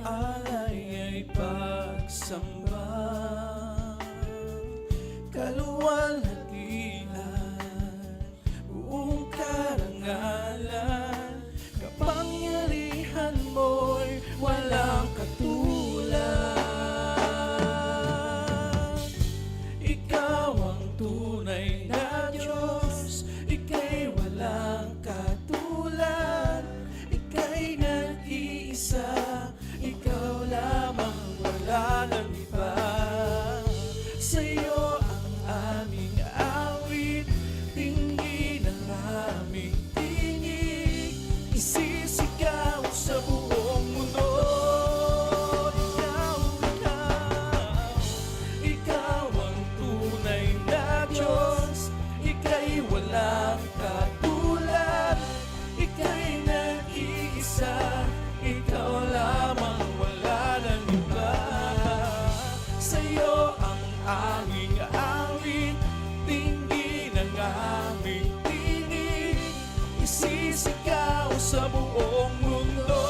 alay ay pagsamba, kaluwalhatian, buong karangalan, kapangyarihan mo'y walang katulad. Ikaw ang tunay na Diyos, ika'y walang katulad, ika'y nag-iisa, ikaw lamang, wala nang iba. Sa'yo ang aming awit, tingin ang aming tinig, isisigaw sa buong mundo. Ikaw ang tunay na Diyos, ika'y walang katulad, ika'y nag-iisa, ikaw lamang, wala nang iba. Sa'yo ang aming awit, tingin ang aming tinig, isisigaw sa buong mundo.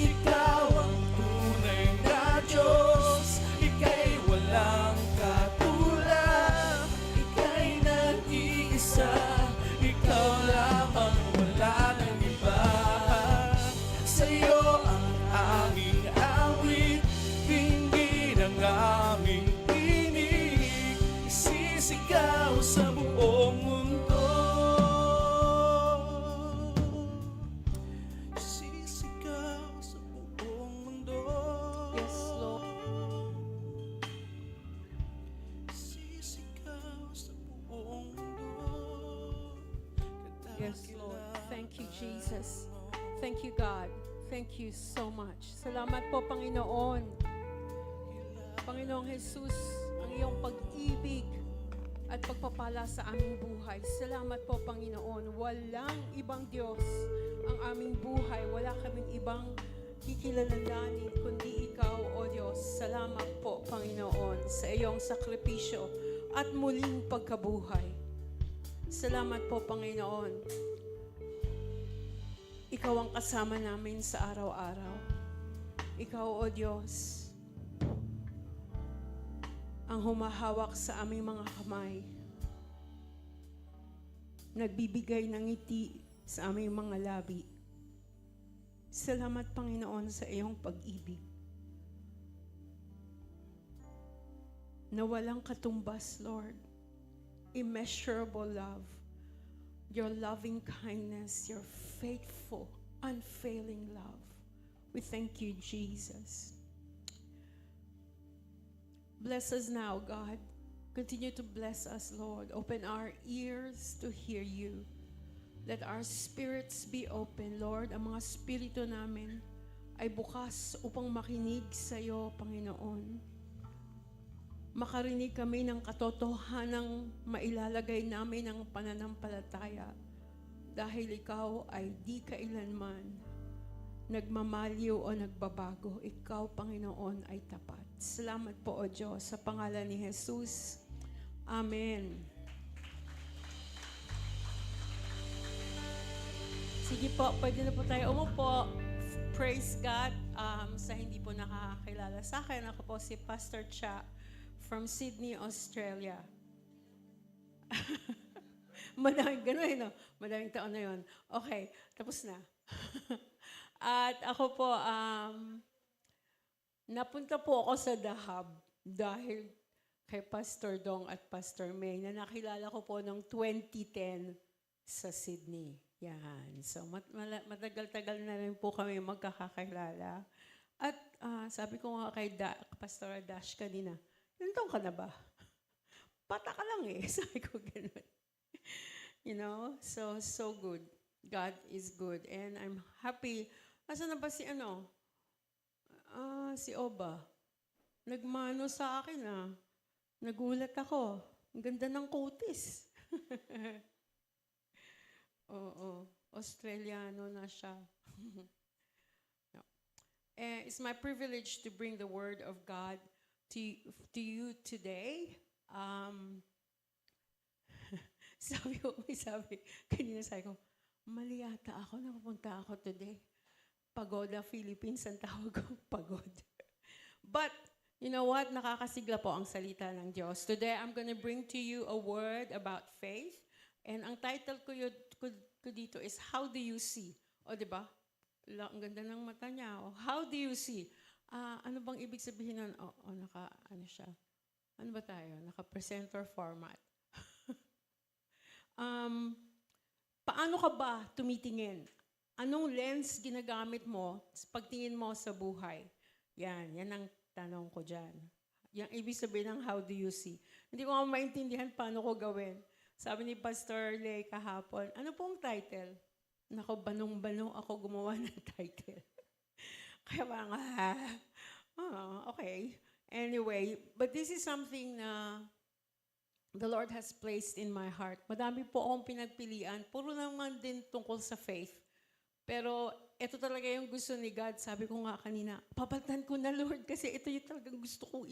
Ikaw ang tunay na Diyos, ika'y walang katulad, ika'y nag-iisa, ikaw lamang, wala nang iba. Sa'yo ang aming awit, tingin ang aming tinig, isisigaw sa buong mundo. Isisigaw sa buong mundo. Yes, Lord. Isisigaw sa buong mundo. Yes, Lord. Thank you, Jesus. Thank you, God. Thank you so much. Salamat po, Panginoon. Panginoong Jesus, ang iyong pag-ibig at pagpapala sa aming buhay. Salamat po, Panginoon. Walang ibang Diyos ang aming buhay. Wala kaming ibang kikilalanin kundi Ikaw, O Diyos. Salamat po, Panginoon, sa iyong sakripisyo at muling pagkabuhay. Salamat po, Panginoon. Ikaw ang kasama namin sa araw-araw. Ikaw, O Diyos, ang humahawak sa aming mga kamay. Nagbibigay ng ngiti sa aming mga labi. Salamat, Panginoon, sa iyong pag-ibig na walang katumbas, Lord. Immeasurable love. Your loving kindness, your faithful, unfailing love. We thank you, Jesus. Bless us now, God. Continue to bless us, Lord. Open our ears to hear you. Let our spirits be open, Lord. Ang mga spirito namin ay bukas upang makinig sa iyo, Panginoon. Makarinig kami ng katotohanang mailalagay namin ang pananampalataya dahil ikaw ay di kailanman nagmamaliw o nagbabago. Ikaw, Panginoon, ay tapat. Salamat po, O Diyos, sa pangalan ni Jesus. Amen. Sige po, pwede na po tayo umupo. Praise God. Sa hindi po nakakakilala sa akin, ako po si Pastor Cha from Sydney, Australia. Madaming gano'n, no? Madaming taon na yun. Okay, tapos na. At ako po, napunta po ako sa Dahab dahil kay Pastor Dong at Pastor May na nakilala ko po noong 2010 sa Sydney. Yan. So, matagal-tagal na rin po kami magkakakilala. At sabi ko nga kay Pastor Dash kanina, ilan taon ka na ba? Bata ka lang eh. Sabi ko gano'n. You know? So good. God is good. And I'm happy. Asan na ba si si Oba? Nagmano sa akin Nagulat ako. Ang ganda ng kutis. Oo. Australiano na siya. It's my privilege to bring the Word of God to you today. Kanina sabi ko, Mali yata ako, napupunta ako today. Pagoda, Philippines, ang tawag ko, pagod. But, you know what? Nakakasigla po ang salita ng Diyos. Today, I'm gonna bring to you a word about faith. And ang title ko dito is, How do you see? O, di ba? Ang ganda ng mata niya. O, how do you see? Ano bang ibig sabihin nun? Ano siya? Ano ba tayo? Naka-presenter format. Paano ka ba tumitingin? Anong lens ginagamit mo sa pagtingin mo sa buhay? Yan ang tanong ko dyan. Yung ibig sabihin ng how do you see? Hindi ko nga maintindihan paano ko gawin. Sabi ni Pastor Lay kahapon, ano pong title? Nako, banong-banong ako gumawa ng title. Kaya mga, okay. Anyway, but this is something na the Lord has placed in my heart. Madami po akong pinagpilian. Puro naman din tungkol sa faith. Pero ito talaga yung gusto ni God. Sabi ko nga kanina, papalitan ko na Lord kasi ito yung talagang gusto ko.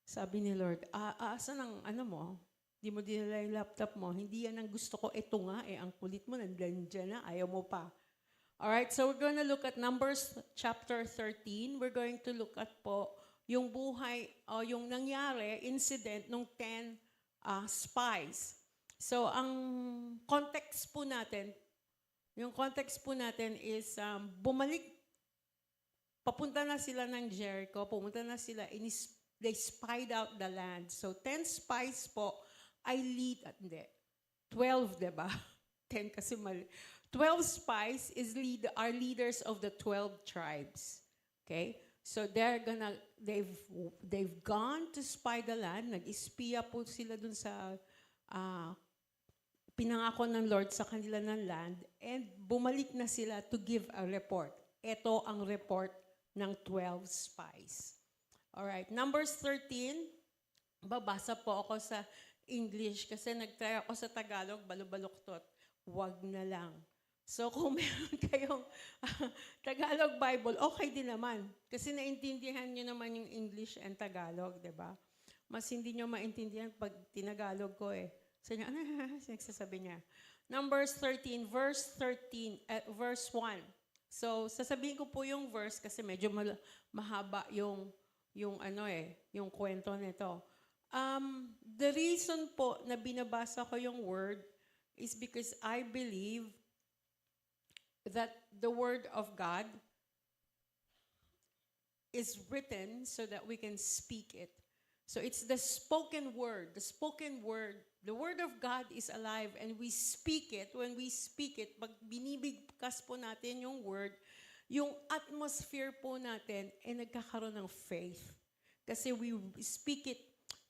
Sabi ni Lord, asan ang ano mo? Hindi mo dinala yung laptop mo. Hindi yan ang gusto ko. Ito nga ang kulit mo, nandiyan na, ayaw mo pa. Alright, so we're gonna look at Numbers chapter 13. We're going to look at po yung buhay, o yung nangyari, incident nung 10 spies. So ang context po natin, is bumalik, papunta na sila ng Jericho, pumunta na sila, they spied out the land. So 10 spies po ay 12, diba? 10 kasi mali. 12 spies are leaders of the 12 tribes. Okay? So they've gone to spy the land, nag-espiya po sila dun sa pinangako ng Lord sa kanila ng land, and bumalik na sila to give a report. Ito ang report ng 12 spies. Alright, Numbers 13, babasa po ako sa English kasi nag-try ako sa Tagalog, balo-baluktot. Wag na lang. So kung meron kayong Tagalog Bible, okay din naman. Kasi naintindihan nyo naman yung English and Tagalog, di ba? Mas hindi nyo maintindihan pag tinagalog ko eh. So, ano nagsasabi niya? Numbers 13, verse 1. So, sasabihin ko po yung verse kasi medyo mahaba yung kwento nito. The reason po na binabasa ko yung word is because I believe that the word of God is written so that we can speak it. So it's the spoken word. The spoken word, the word of God is alive and we speak it. When we speak it, pag binibigkas po natin yung word, yung atmosphere po natin ay nagkakaroon ng faith. Kasi we speak it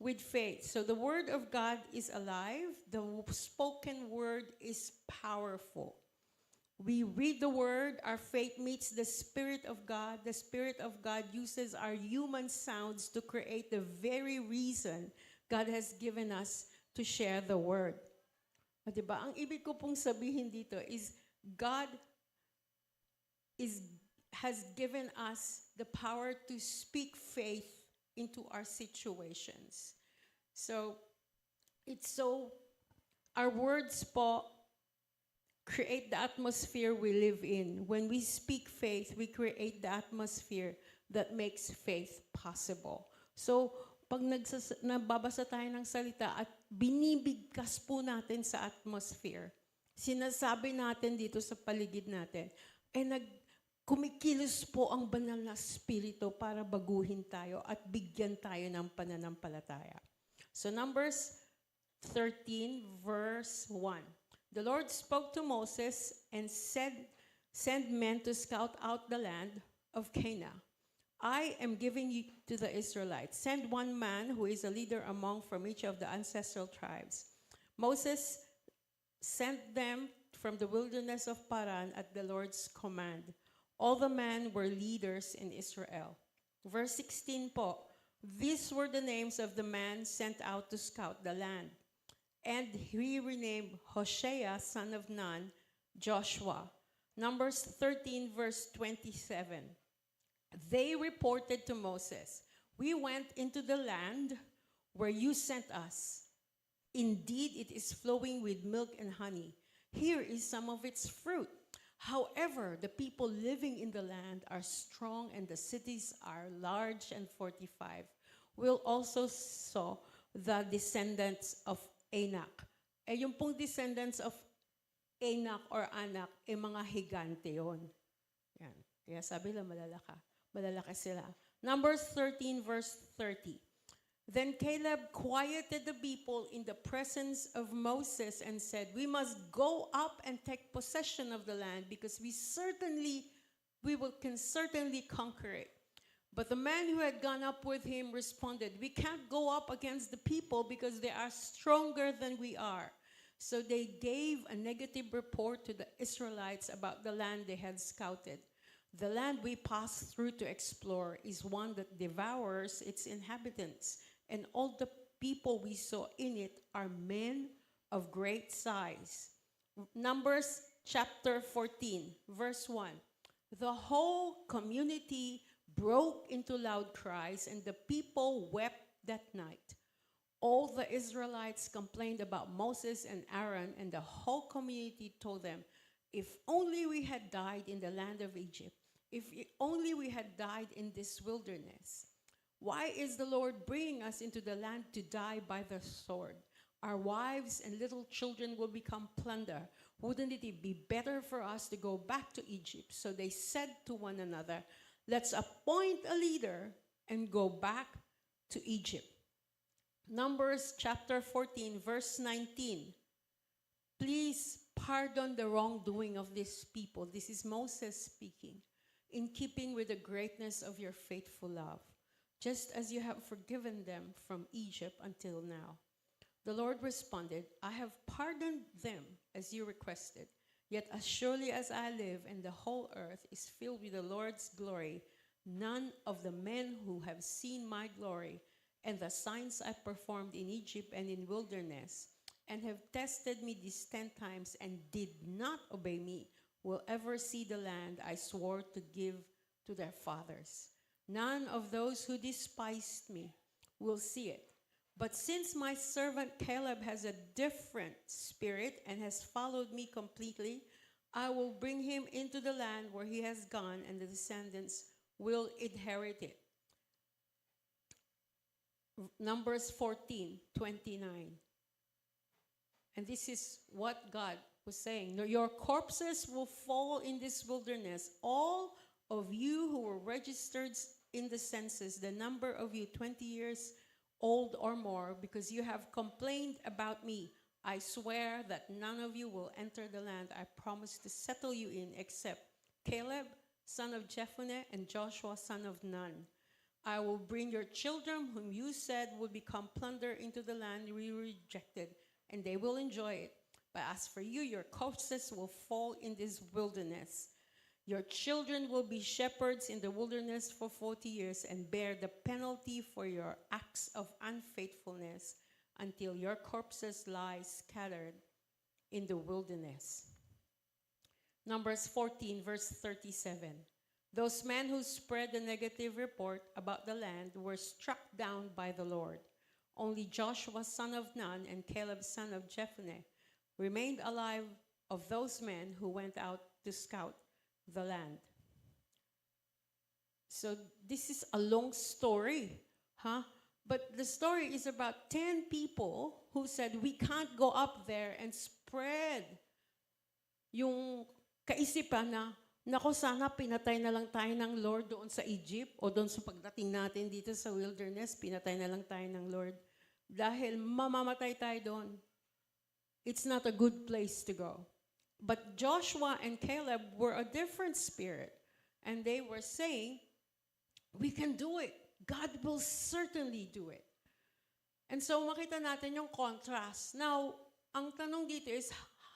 with faith. So the word of God is alive. The spoken word is powerful. We read the word, our faith meets the Spirit of God. The Spirit of God uses our human sounds to create the very reason God has given us to share the word. O, diba? Ang ibig ko pong sabihin dito is God has given us the power to speak faith into our situations. So, our words po create the atmosphere we live in. When we speak faith, we create the atmosphere that makes faith possible. So, pag nababasa tayo ng salita at binibigkas po natin sa atmosphere, sinasabi natin dito sa paligid natin, kumikilos po ang banal na spirito para baguhin tayo at bigyan tayo ng pananampalataya. So, Numbers 13, verse 1. The Lord spoke to Moses and said, "Send men to scout out the land of Canaan. I am giving you to the Israelites. Send one man who is a leader from each of the ancestral tribes." Moses sent them from the wilderness of Paran at the Lord's command. All the men were leaders in Israel. Verse 16 po, these were the names of the men sent out to scout the land. And he renamed Hoshea, son of Nun, Joshua. Numbers 13, verse 27. They reported to Moses, "We went into the land where you sent us. Indeed, it is flowing with milk and honey. Here is some of its fruit. However, the people living in the land are strong and the cities are large and fortified. We'll also saw the descendants of Anak. Yung pong descendants of Anak or Anak, mga higante yon. Yan. Kaya sabi lang, malalaki sila. Numbers 13 verse 30. Then Caleb quieted the people in the presence of Moses and said, we must go up and take possession of the land because can certainly conquer it. But the man who had gone up with him responded, we can't go up against the people because they are stronger than we are. So they gave a negative report to the Israelites about the land they had scouted. The land we passed through to explore is one that devours its inhabitants, and all the people we saw in it are men of great size. Numbers chapter 14, verse 1. The whole community broke into loud cries, and the people wept that night. All the Israelites complained about Moses and Aaron, and the whole community told them, if only we had died in the land of Egypt, if only we had died in this wilderness. Why is the Lord bringing us into the land to die by the sword? Our wives and little children will become plunder. Wouldn't it be better for us to go back to Egypt? So they said to one another, let's appoint a leader and go back to Egypt. Numbers chapter 14, verse 19. Please pardon the wrongdoing of these people. This is Moses speaking. In keeping with the greatness of your faithful love, just as you have forgiven them from Egypt until now. The Lord responded, I have pardoned them as you requested. Yet as surely as I live and the whole earth is filled with the Lord's glory, none of the men who have seen my glory and the signs I performed in Egypt and in wilderness, and have tested me these 10 times and did not obey me, will ever see the land I swore to give to their fathers. None of those who despised me will see it. But since my servant Caleb has a different spirit and has followed me completely, I will bring him into the land where he has gone, and the descendants will inherit it. Numbers 14:29. And this is what God was saying. Your corpses will fall in this wilderness. All of you who were registered in the census, the number of you 20 years old or more, because you have complained about me, I swear that none of you will enter the land I promised to settle you in, except Caleb, son of Jephunneh, and Joshua, son of Nun. I will bring your children, whom you said would become plunder, into the land you rejected, and they will enjoy it. But as for you, your corpses will fall in this wilderness. Your children will be shepherds in the wilderness for 40 years and bear the penalty for your acts of unfaithfulness until your corpses lie scattered in the wilderness. Numbers 14, verse 37. Those men who spread the negative report about the land were struck down by the Lord. Only Joshua, son of Nun, and Caleb, son of Jephunneh, remained alive of those men who went out to scout the land. So this is a long story, huh? But the story is about 10 people who said, we can't go up there and spread yung kaisipan na, nako sana pinatay na lang tayo ng Lord doon sa Egypt o doon sa pagdating natin dito sa wilderness, pinatay na lang tayo ng Lord. Dahil mamamatay tayo doon. It's not a good place to go. But Joshua and Caleb were a different spirit. And they were saying, we can do it. God will certainly do it. And so makita natin yung contrast. Now, ang tanong dito is,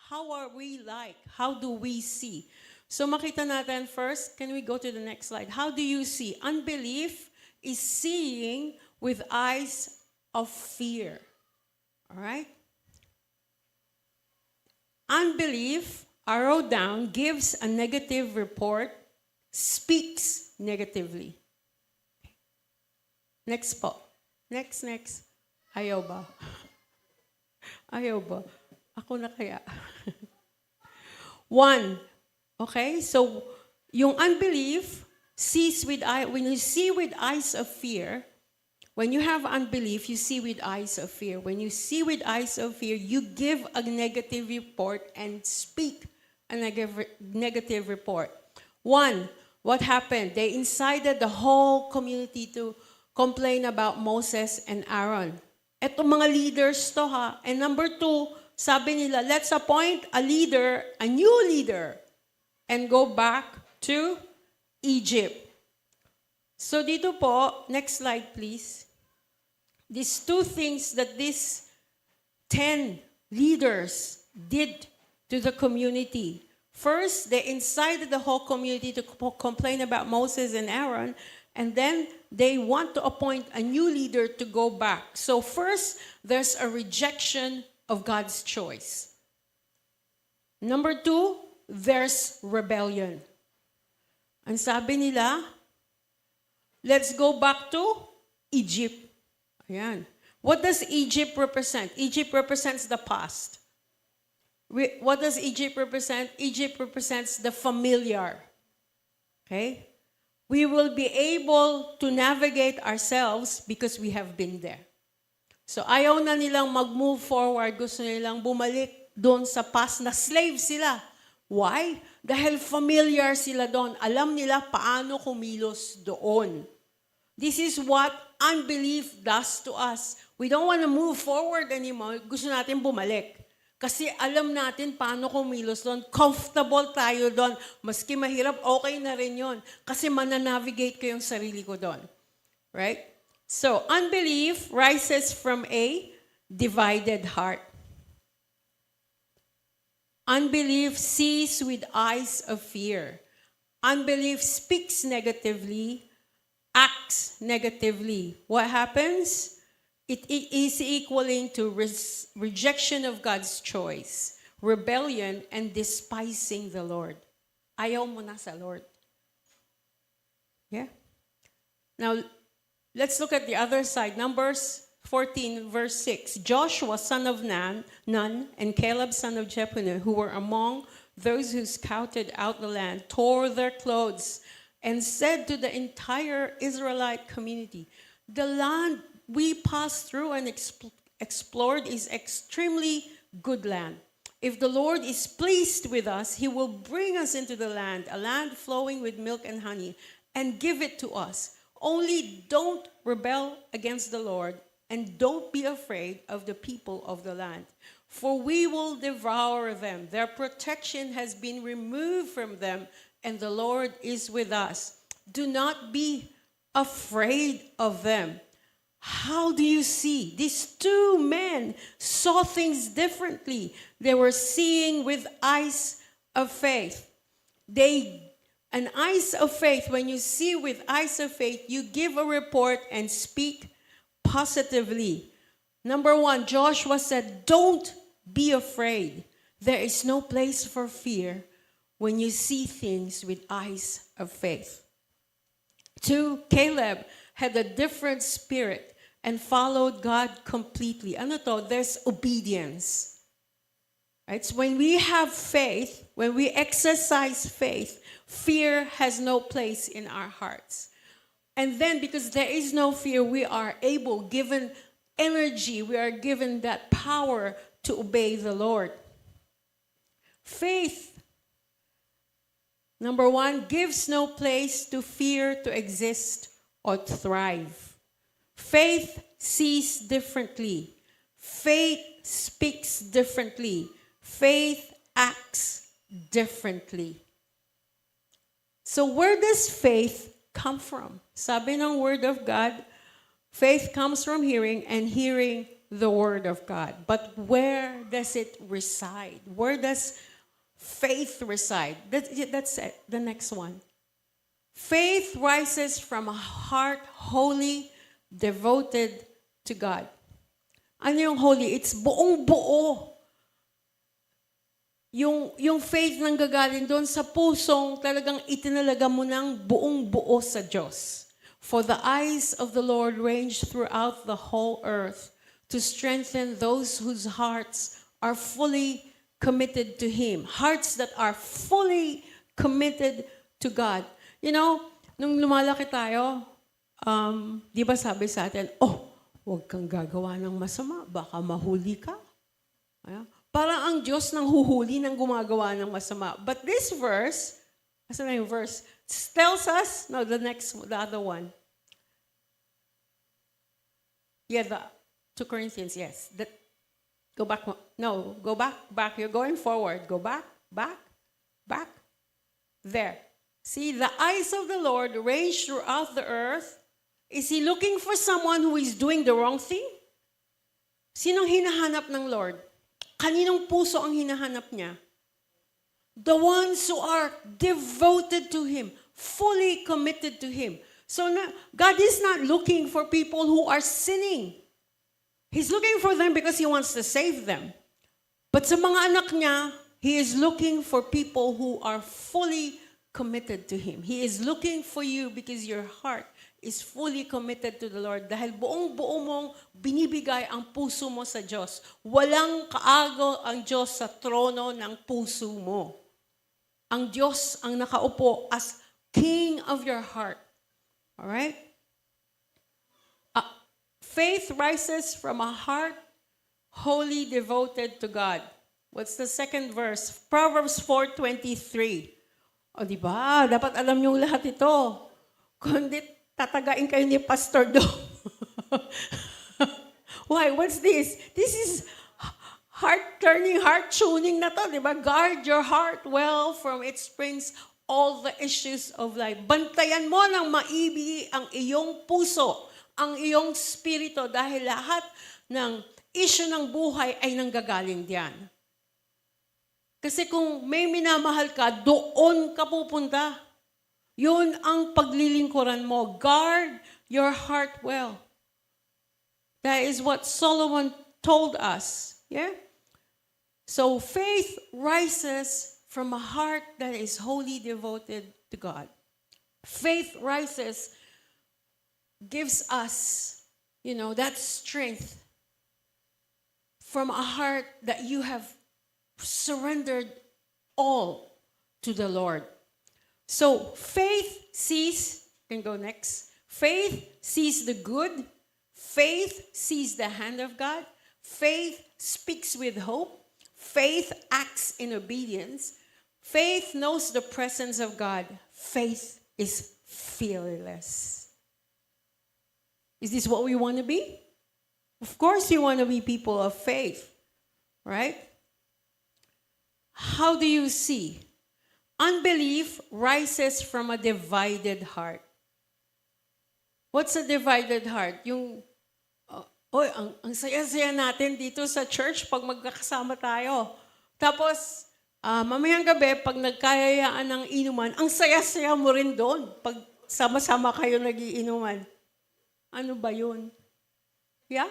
how are we like? How do we see? So makita natin first, can we go to the next slide? How do you see? Unbelief is seeing with eyes of fear. All right? Unbelief, arrow down, gives a negative report, speaks negatively. Next po. Next. Ayaw ba? Ayaw ba? Ako na kaya. One. Okay? So, yung unbelief sees with eye, when you see with eyes of fear, when you have unbelief, you see with eyes of fear. When you see with eyes of fear, you give a negative report and speak a negative report. One, what happened? They incited the whole community to complain about Moses and Aaron. Etong mga leaders to ha. And number two, sabi nila, let's appoint a leader, a new leader, and go back to Egypt. So dito po, next slide please. These two things that these 10 leaders did to the community. First, they incited the whole community to complain about Moses and Aaron, and then they want to appoint a new leader to go back. So first, there's a rejection of God's choice. Number two, there's rebellion. Ang sabi nila, let's go back to Egypt. Ayan. What does Egypt represent? Egypt represents the past. What does Egypt represent? Egypt represents the familiar. Okay? We will be able to navigate ourselves because we have been there. So ayaw na nilang mag-move forward. Gusto nilang bumalik doon sa past na slave sila. Why? Dahil familiar sila doon. Alam nila paano kumilos doon. This is what unbelief does to us. We don't want to move forward anymore. Gusto natin bumalik. Kasi alam natin paano kumilos doon. Comfortable tayo doon. Maski mahirap, okay na rin yun. Kasi mananavigate ko yung sarili ko doon. Right? So, unbelief rises from a divided heart. Unbelief sees with eyes of fear. Unbelief speaks negatively, acts negatively. What happens? It is equaling to rejection of God's choice, rebellion, and despising the Lord. Ayaw mo na sa Lord. Yeah? Now, let's look at the other side. Numbers 14, verse 6. Joshua, son of Nun, and Caleb, son of Jephunneh, who were among those who scouted out the land, tore their clothes and said to the entire Israelite community, the land we passed through and explored is extremely good land. If the Lord is pleased with us, he will bring us into the land, a land flowing with milk and honey, and give it to us. Only don't rebel against the Lord, and don't be afraid of the people of the land, for we will devour them. Their protection has been removed from them, and the Lord is with us. Do not be afraid of them. How do you see? These two men saw things differently. They were seeing with eyes of faith. An eyes of faith, when you see with eyes of faith, you give a report and speak positively. Number one, Joshua said, don't be afraid. There is no place for fear when you see things with eyes of faith. Two, Caleb had a different spirit and followed God completely. Ano to? There's obedience. Right? So when we have faith, when we exercise faith, fear has no place in our hearts. And then because there is no fear, we are able, given energy, we are given that power to obey the Lord. Faith, number one, gives no place to fear to exist or to thrive. Faith sees differently. Faith speaks differently. Faith acts differently. So where does faith come from? Sabi ng Word of God, faith comes from hearing, and hearing the Word of God. But where does it reside? Where does faith reside? That's it. The next one. Faith rises from a heart holy, devoted to God. Ano yung holy? It's buong buo. Yung faith nang gagaling doon sa pusong talagang itinalaga mo ng buong buo sa Diyos. For the eyes of the Lord range throughout the whole earth to strengthen those whose hearts are fully committed to Him. Hearts that are fully committed to God. You know, nung lumalaki tayo, di ba sabi sa atin, huwag kang gagawa ng masama, baka mahuli ka. Parang ang Diyos nang huhuli ng gumagawa ng masama. But this verse, asan na yung verse? Tells us, no, the other one. Yeah, 2 Corinthians, yes. Go back. No, go back. You're going forward. Go back. There. See, the eyes of the Lord range throughout the earth. Is He looking for someone who is doing the wrong thing? Sinong hinahanap ng Lord? Kaninong puso ang hinahanap niya? The ones who are devoted to Him, fully committed to Him. So God is not looking for people who are sinning. He's looking for them because He wants to save them. But sa mga anak niya, He is looking for people who are fully committed to Him. He is looking for you because your heart is fully committed to the Lord. Dahil buong-buo mong binibigay ang puso mo sa Diyos. Walang kaagaw ang Diyos sa trono ng puso mo. Ang Diyos ang nakaupo as King of your heart. Alright? Faith rises from a heart wholly devoted to God. What's the second verse? Proverbs 4:23. O diba? Dapat alam niyong lahat ito. Kundi tatagain kayo ni Pastor Do. Why? What's this? This is heart-turning, heart-tuning na to, di ba? Guard your heart well, from it springs all the issues of life. Bantayan mo ng maibig ang iyong puso, ang iyong spirito, dahil lahat ng issue ng buhay ay nanggagaling diyan. Kasi kung may minamahal ka, doon ka pupunta. Yun ang paglilingkuran mo. Guard your heart well. That is what Solomon told us. Yeah? So faith rises from a heart that is wholly devoted to God. Faith rises, gives us, that strength from a heart that you have surrendered all to the Lord. So faith sees, can go next. Faith sees the good. Faith sees the hand of God. Faith speaks with hope. Faith acts in obedience. Faith knows the presence of God. Faith is fearless. Is this what we want to be? Of course we want to be people of faith, right? How do you see? Unbelief rises from a divided heart. What's a divided heart? Ang saya-saya natin dito sa church pag magkakasama tayo. Tapos, mamayang gabi, pag nagkayayaan ng inuman, ang saya-saya mo rin doon pag sama-sama kayo nagiinuman. Ano ba yun? Yeah?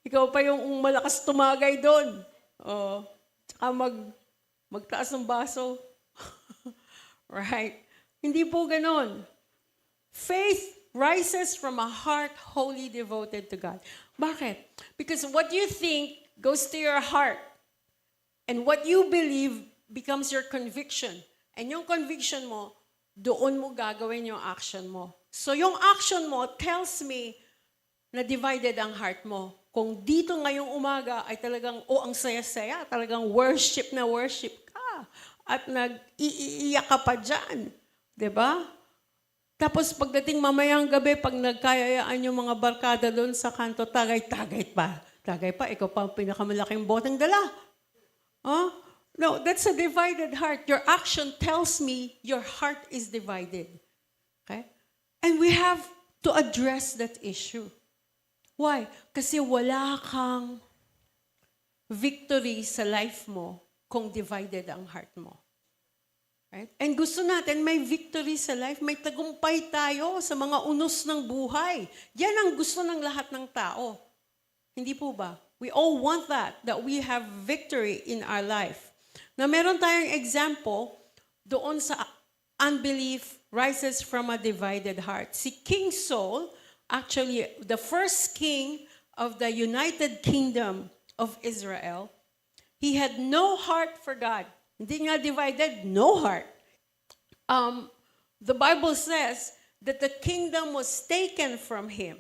Ikaw pa yung malakas tumagay doon. Tsaka magtaas ng baso. Right? Hindi po ganon. Faith rises from a heart wholly devoted to God. Bakit? Because what you think goes to your heart. And what you believe becomes your conviction. And yung conviction mo, doon mo gagawin yung action mo. So yung action mo tells me na divided ang heart mo. Kung dito ngayong umaga ay talagang, ang saya-saya, talagang worship na worship ka. At nag-iiyak ka pa dyan. Diba? Tapos pagdating mamayang gabi, pag nagkayayaan yung mga barkada doon sa kanto, tagay-tagay pa. Tagay pa, ikaw pa ang pinakamalaking boteng dala. No, that's a divided heart. Your action tells me your heart is divided. Okay? And we have to address that issue. Why? Kasi wala kang victory sa life mo kung divided ang heart mo. Right? And gusto natin may victory sa life, may tagumpay tayo sa mga unos ng buhay. Yan ang gusto ng lahat ng tao. Hindi po ba? We all want that we have victory in our life. Na meron tayong example doon sa unbelief rises from a divided heart. Si King Saul, actually the first king of the United Kingdom of Israel, he had no heart for God. Hindi nga divided, no heart. The Bible says that the kingdom was taken from him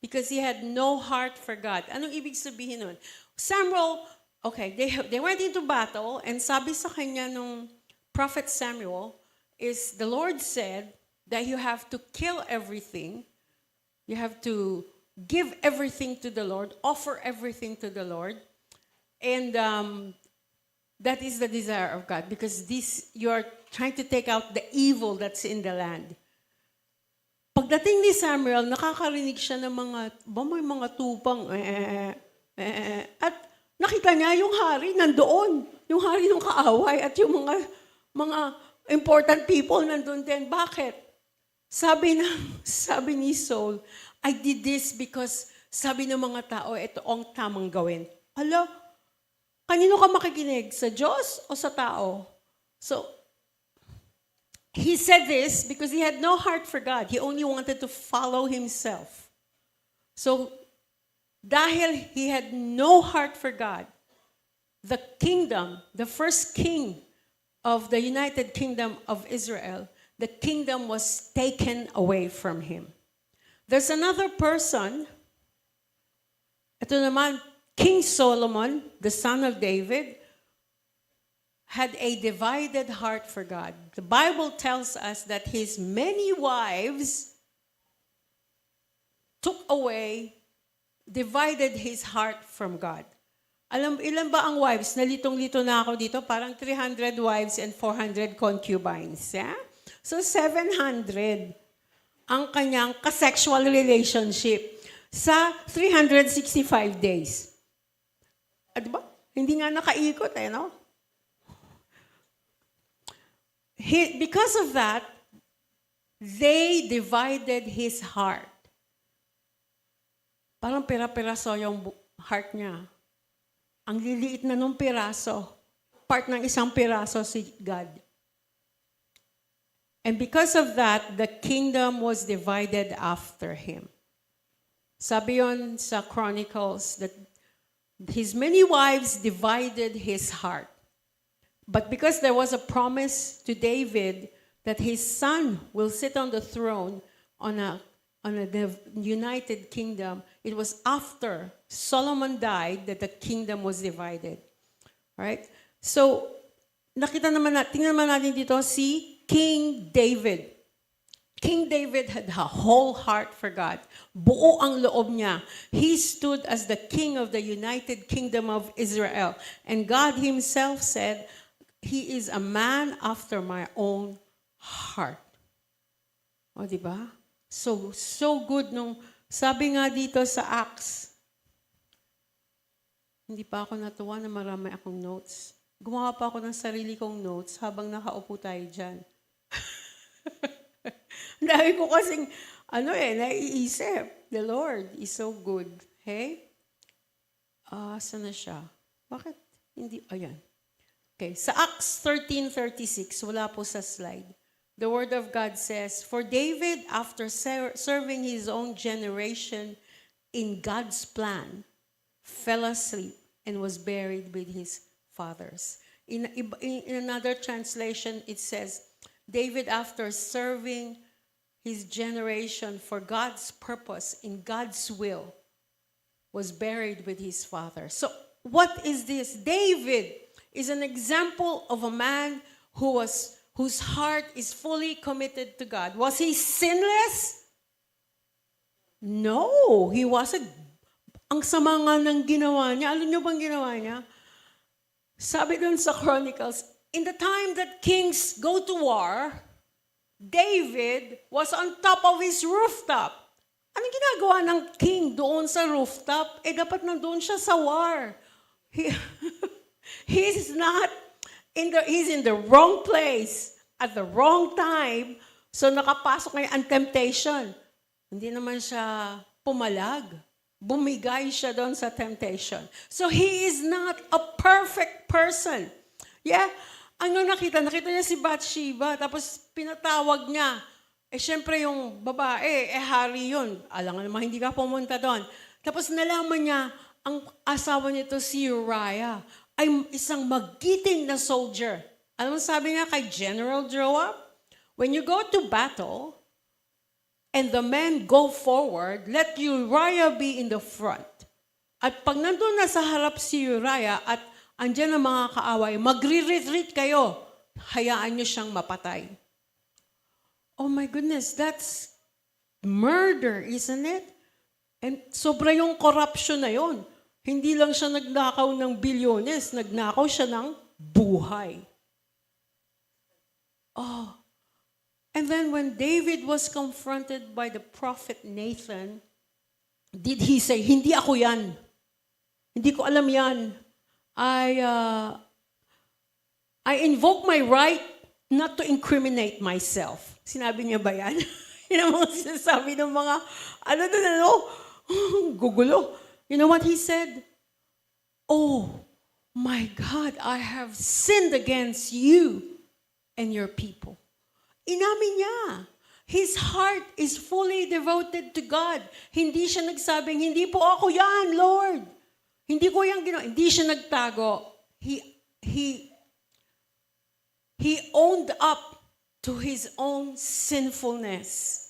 because he had no heart for God. Anong ibig sabihin nun? Samuel, okay, they went into battle, and sabi sa kanya nung prophet Samuel is the Lord said that you have to kill everything. You have to give everything to the Lord, offer everything to the Lord. And that is the desire of God, because you are trying to take out the evil that's in the land. Pagdating ni Samuel, nakakarinig siya ng may mga tupang, at nakita niya yung hari nandoon, yung hari ng kaaway, at yung mga important people nandoon din. Bakit? Sabi ni Saul, I did this because sabi ng mga tao, ito ang tamang gawin. Hala, kanino ka makikinig? Sa Diyos o sa tao? So, he said this because he had no heart for God. He only wanted to follow himself. So, dahil he had no heart for God, the kingdom, the first king of the United Kingdom of Israel, the kingdom was taken away from him. There's another person, ito naman, King Solomon, the son of David, had a divided heart for God. The Bible tells us that his many wives took away, divided his heart from God. Ilan ba ang wives? Nalitong-lito na ako dito. Parang 300 wives and 400 concubines. Yeah? So 700 ang kanyang ka-sexual relationship sa 365 days. Diba? Hindi nga nakaikot no? Because of that, they divided his heart. Parang pira-piraso yung heart niya. Ang liliit na nung piraso. Part ng isang piraso si God. And because of that, the kingdom was divided after him. Sabi yun sa Chronicles that his many wives divided his heart. But because there was a promise to David that his son will sit on the throne on a united kingdom, it was after Solomon died that the kingdom was divided. All right? So, tingnan naman natin dito si King David. King David had a whole heart for God. Buo ang loob niya. He stood as the king of the United Kingdom of Israel. And God himself said, he is a man after my own heart. O, diba? So good nung, sabi nga dito sa Acts, hindi pa ako natuwa na marami akong notes. Gumawa pa ako ng sarili kong notes habang nakaupo tayo dyan. Dahil ko kasing, naiisip. The Lord is so good. Hey? Saan na siya? Bakit? Hindi, ayan. Okay, sa Acts 13:36, wala po sa slide. The Word of God says, for David, after serving his own generation in God's plan, fell asleep and was buried with his fathers. In another translation, it says, David, after serving his generation for God's purpose, in God's will, was buried with his father. So, what is this? David is an example of a man whose heart is fully committed to God. Was he sinless? No, he wasn't. Ang sama nga ng ginawa niya. Alam niyo bang ginawa niya? Sabi dun sa Chronicles, in the time that kings go to war, David was on top of his rooftop. Anong ginagawa ng king doon sa rooftop? Dapat nandoon siya sa war. He's in the wrong place at the wrong time. So nakapasok ngayon ang temptation. Hindi naman siya pumalag. Bumigay siya doon sa temptation. So he is not a perfect person. Yeah? Ano nakita? Nakita niya si Bathsheba, tapos pinatawag niya. Siyempre yung babae, hari yun. Alam nga naman, hindi ka pumunta doon. Tapos nalaman niya, ang asawa nito si Uriah ay isang magiting na soldier. Alam mo sabi nga kay General Joab? When you go to battle, and the men go forward, let Uriah be in the front. At pag nandun na sa harap si Uriah at andyan ang mga kaaway, magre-retreat kayo. Hayaan nyo siyang mapatay. Oh my goodness, that's murder, isn't it? And sobra yung corruption na yon. Hindi lang siya nagnakaw ng bilyones, nagnakaw siya ng buhay. Oh. And then when David was confronted by the prophet Nathan, did he say, hindi ako yan. Hindi ko alam yan. I invoke my right not to incriminate myself. Sinabi niya ba yan? Yan ang mga sinasabi ng mga, gugulo. You know what he said? Oh, my God, I have sinned against you and your people. Inamin niya. His heart is fully devoted to God. Hindi siya nagsabing, hindi po ako yan, Lord. Hindi ko yan ginawa. Hindi siya nagtago. He owned up to his own sinfulness.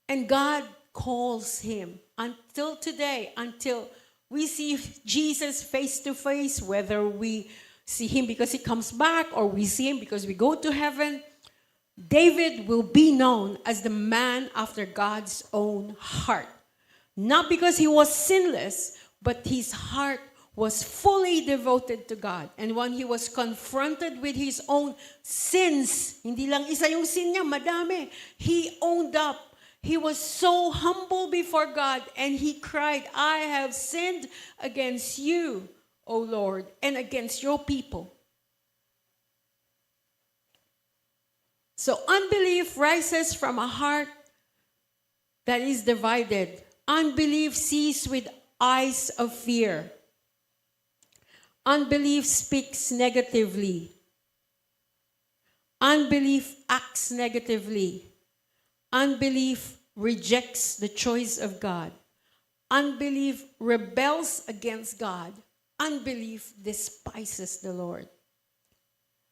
And God calls him until today, until we see Jesus face to face, whether we see him because he comes back or we see him because we go to heaven, David will be known as the man after God's own heart. Not because he was sinless, but his heart was fully devoted to God. And when he was confronted with his own sins, hindi lang isa yung sin niya, madami. He owned up. He was so humble before God and he cried, I have sinned against you, O Lord, and against your people. So unbelief rises from a heart that is divided. Unbelief sees with eyes of fear. Unbelief speaks negatively. Unbelief acts negatively. Unbelief rejects the choice of God. Unbelief rebels against God. Unbelief despises the Lord.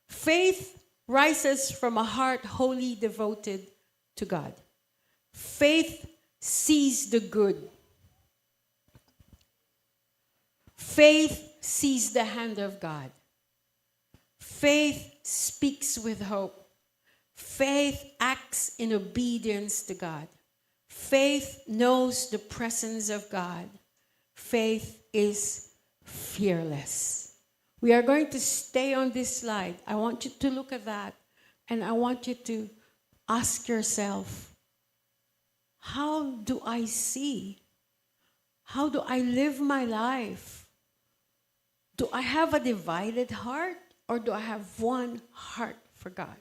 Faith rises from a heart wholly devoted to God. Faith sees the good. Faith sees the hand of God. Faith speaks with hope. Faith acts in obedience to God. Faith knows the presence of God. Faith is fearless. We are going to stay on this slide. I want you to look at that and I want you to ask yourself, how do I see? How do I live my life? Do I have a divided heart or do I have one heart for God?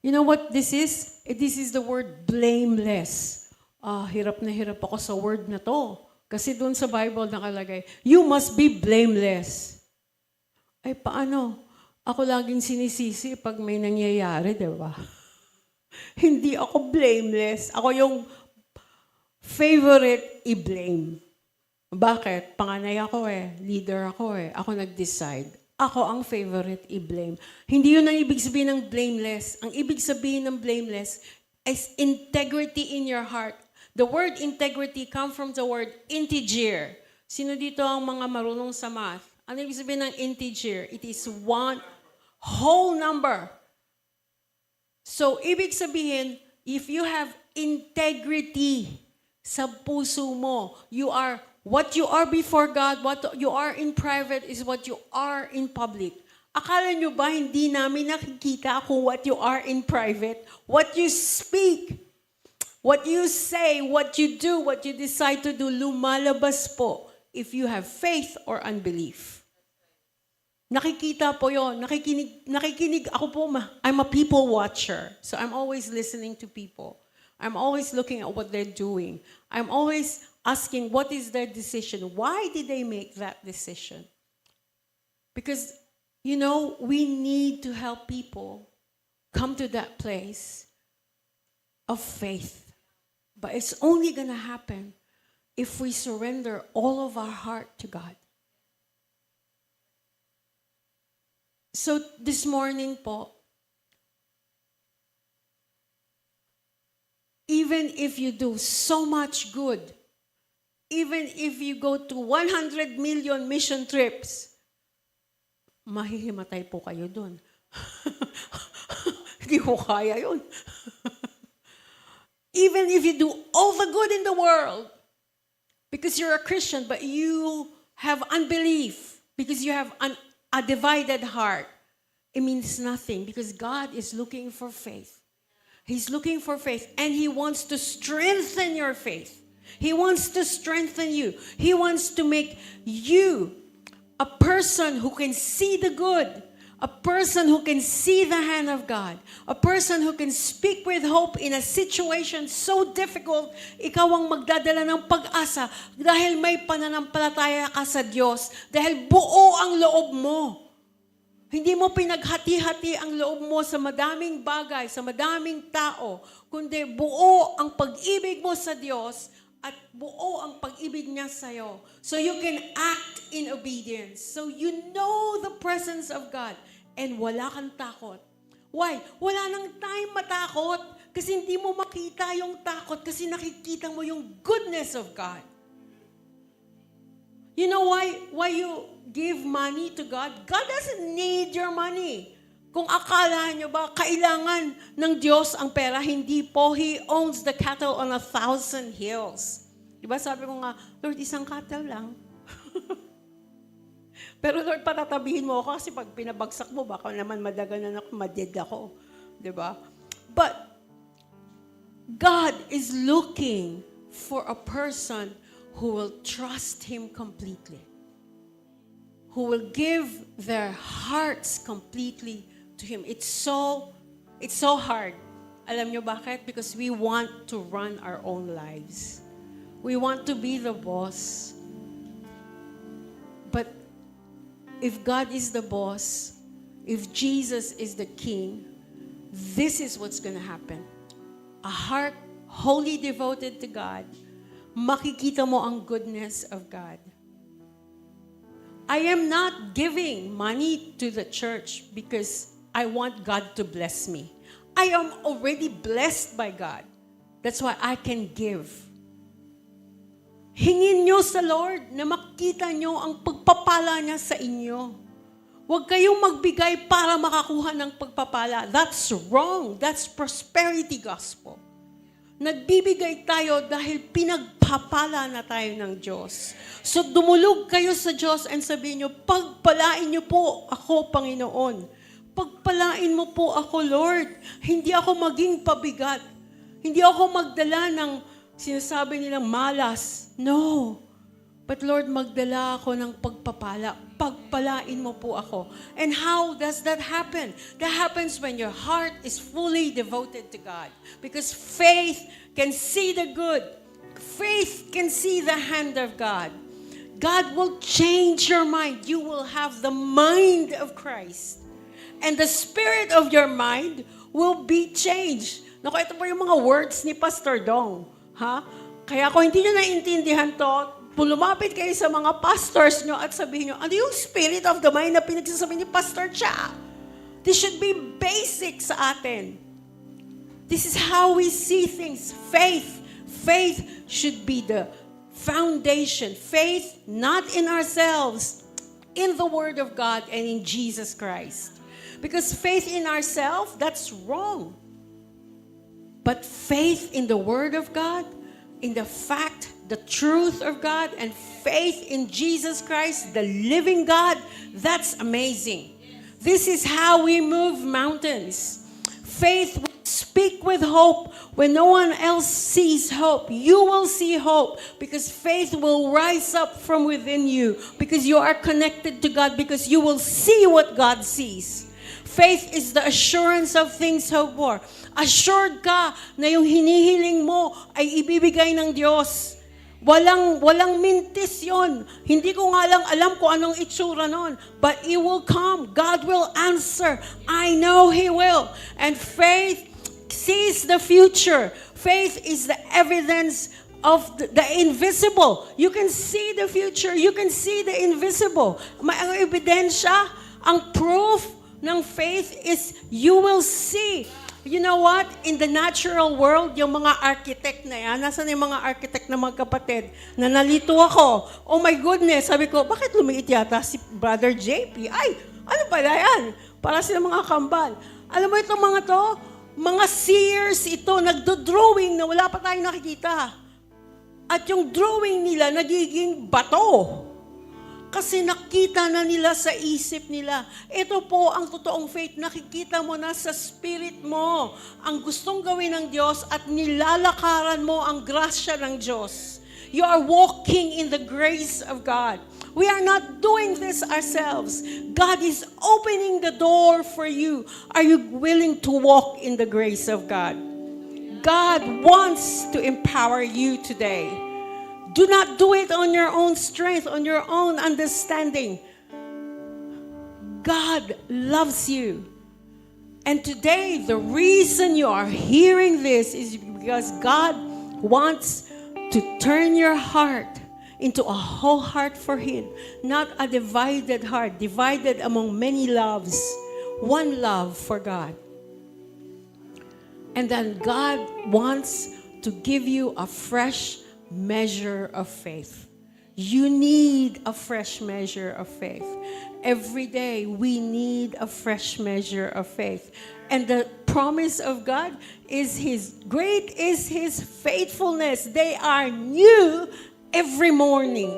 You know what this is? This is the word blameless. Hirap na hirap ako sa word na to. Kasi doon sa Bible nakalagay, you must be blameless. Ay, paano? Ako laging sinisisi pag may nangyayari, di ba? Hindi ako blameless. Ako yung favorite i-blame. Bakit? Panganay ako leader ako Ako nag-decide. Ako ang favorite i-blame. Hindi yun ang ibig sabihin ng blameless. Ang ibig sabihin ng blameless is integrity in your heart. The word integrity comes from the word integer. Sino dito ang mga marunong sa math? Ano ibig sabihin ng integer? It is one whole number. So, ibig sabihin, if you have integrity sa puso mo, you are what you are before God, what you are in private is what you are in public. Akala nyo ba hindi namin nakikita kung what you are in private? What you speak, what you say, what you do, what you decide to do, lumalabas po if you have faith or unbelief. Nakikita po yon, nakikinig ako po, I'm a people watcher. So I'm always listening to people. I'm always looking at what they're doing. I'm always asking, what is their decision? Why did they make that decision? Because, we need to help people come to that place of faith. But it's only going to happen if we surrender all of our heart to God. So this morning po, even if you do so much good, even if you go to 100 million mission trips, mahihimatay po kayo dun. Hindi ko kaya yun. Even if you do all the good in the world, because you're a Christian, but you have unbelief, because you have a divided heart, it means nothing, because God is looking for faith. He's looking for faith, and He wants to strengthen your faith. He wants to strengthen you. He wants to make you a person who can see the good, a person who can see the hand of God, a person who can speak with hope in a situation so difficult. Ikaw ang magdadala ng pag-asa dahil may pananampalataya ka sa Diyos, dahil buo ang loob mo. Hindi mo pinaghati-hati ang loob mo sa madaming bagay, sa madaming tao, kundi buo ang pag-ibig mo sa Diyos at buo ang pag-ibig niya sa'yo. So you can act in obedience. So you know the presence of God and wala kang takot. Why? Wala nang time matakot kasi hindi mo makita yung takot kasi nakikita mo yung goodness of God. You know why you give money to God? God doesn't need your money. Kung akala nyo ba, kailangan ng Diyos ang pera, hindi po. He owns the cattle on 1,000 hills. Diba sabi ko nga, Lord, isang cattle lang. Pero Lord, patatabihin mo ako kasi pag pinabagsak mo, baka naman madaganan ako, maded ako. Diba? But God is looking for a person who will trust Him completely. Who will give their hearts completely to Him. It's so hard. Alam nyo bakit? Because we want to run our own lives. We want to be the boss. But if God is the boss, if Jesus is the king, this is what's going to happen. A heart wholly devoted to God, makikita mo ang goodness of God. I am not giving money to the church because I want God to bless me. I am already blessed by God. That's why I can give. Hingin nyo sa Lord na makita nyo ang pagpapala niya sa inyo. Huwag kayong magbigay para makakuha ng pagpapala. That's wrong. That's prosperity gospel. Nagbibigay tayo dahil pinagpapala na tayo ng Diyos. So dumulog kayo sa Diyos and sabihin nyo, pagpalain nyo po ako, Panginoon. Pagpalain mo po ako, Lord. Hindi ako maging pabigat. Hindi ako magdala ng sinasabi nilang malas. No. But Lord, magdala ako ng pagpapala. Pagpalain mo po ako. And how does that happen? That happens when your heart is fully devoted to God. Because faith can see the good. Faith can see the hand of God. God will change your mind. You will have the mind of Christ. And the spirit of your mind will be changed. Naku, ito po yung mga words ni Pastor Dong. Ha? Kaya kung hindi nyo naiintindihan to, lumapit kayo sa mga pastors nyo at sabihin nyo, ano yung spirit of the mind na pinagsasabi ni Pastor Cha? This should be basic sa atin. This is how we see things. Faith. Faith should be the foundation. Faith not in ourselves, in the Word of God and in Jesus Christ. Because faith in ourselves, that's wrong. But faith in the Word of God, in the fact, the truth of God, and faith in Jesus Christ, the living God, that's amazing. This is how we move mountains. Faith will speak with hope when no one else sees hope. You will see hope because faith will rise up from within you because you are connected to God, because you will see what God sees. Faith is the assurance of things hoped for. Assured ka na yung hinihiling mo ay ibibigay ng Diyos. Walang mintis yun. Hindi ko nga lang alam kung anong itsura nun. But it will come. God will answer. I know He will. And faith sees the future. Faith is the evidence of the invisible. You can see the future. You can see the invisible. Ang ebidensya, ang proof ng faith is you will see. You know what? In the natural world, yung mga architect na yan, nasan yung mga architect na magkapatid? Na nalito ako. Oh my goodness, sabi ko, bakit lumiit yata si Brother JP? Ay, ano pala yan? Para sila mga kambal. Alam mo itong mga to? Mga seers ito, nagdo-drawing na wala pa tayong nakikita. At yung drawing nila nagiging bato. Kasi nakita na nila sa isip nila. Ito po ang totoong faith. Nakikita mo na sa spirit mo ang gustong gawin ng Diyos at nilalakaran mo ang grasya ng Diyos. You are walking in the grace of God. We are not doing this ourselves. God is opening the door for you. Are you willing to walk in the grace of God? God wants to empower you today. Do not do it on your own strength, on your own understanding. God loves you. And today, the reason you are hearing this is because God wants to turn your heart into a whole heart for Him, not a divided heart, divided among many loves, one love for God. And then God wants to give you a fresh measure of faith. You need a fresh measure of faith. Every day, we need a fresh measure of faith. And the promise of God is great is His faithfulness. They are new every morning.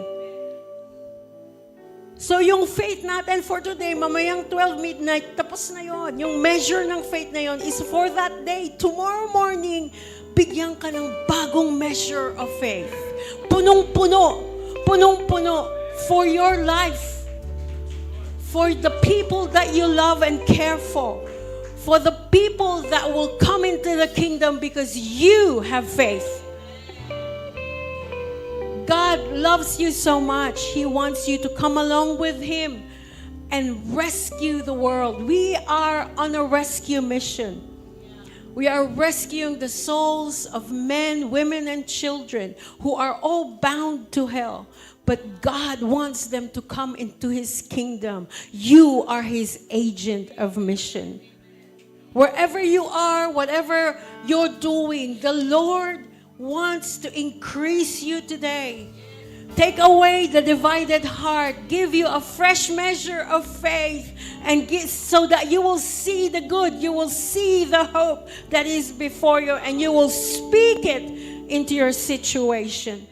So yung faith natin for today, mamayang 12 midnight, tapos na yon. Yung measure ng faith na yon is for that day. Tomorrow morning, bigyan ka ng bagong measure of faith. Punong-puno for your life, for the people that you love and care for the people that will come into the kingdom because you have faith. God loves you so much. He wants you to come along with Him and rescue the world. We are on a rescue mission. We are rescuing the souls of men, women, and children who are all bound to hell. But God wants them to come into His kingdom. You are His agent of mission. Wherever you are, whatever you're doing, the Lord wants to increase you today. Take away the divided heart. Give you a fresh measure of faith and so that you will see the good. You will see the hope that is before you and you will speak it into your situation.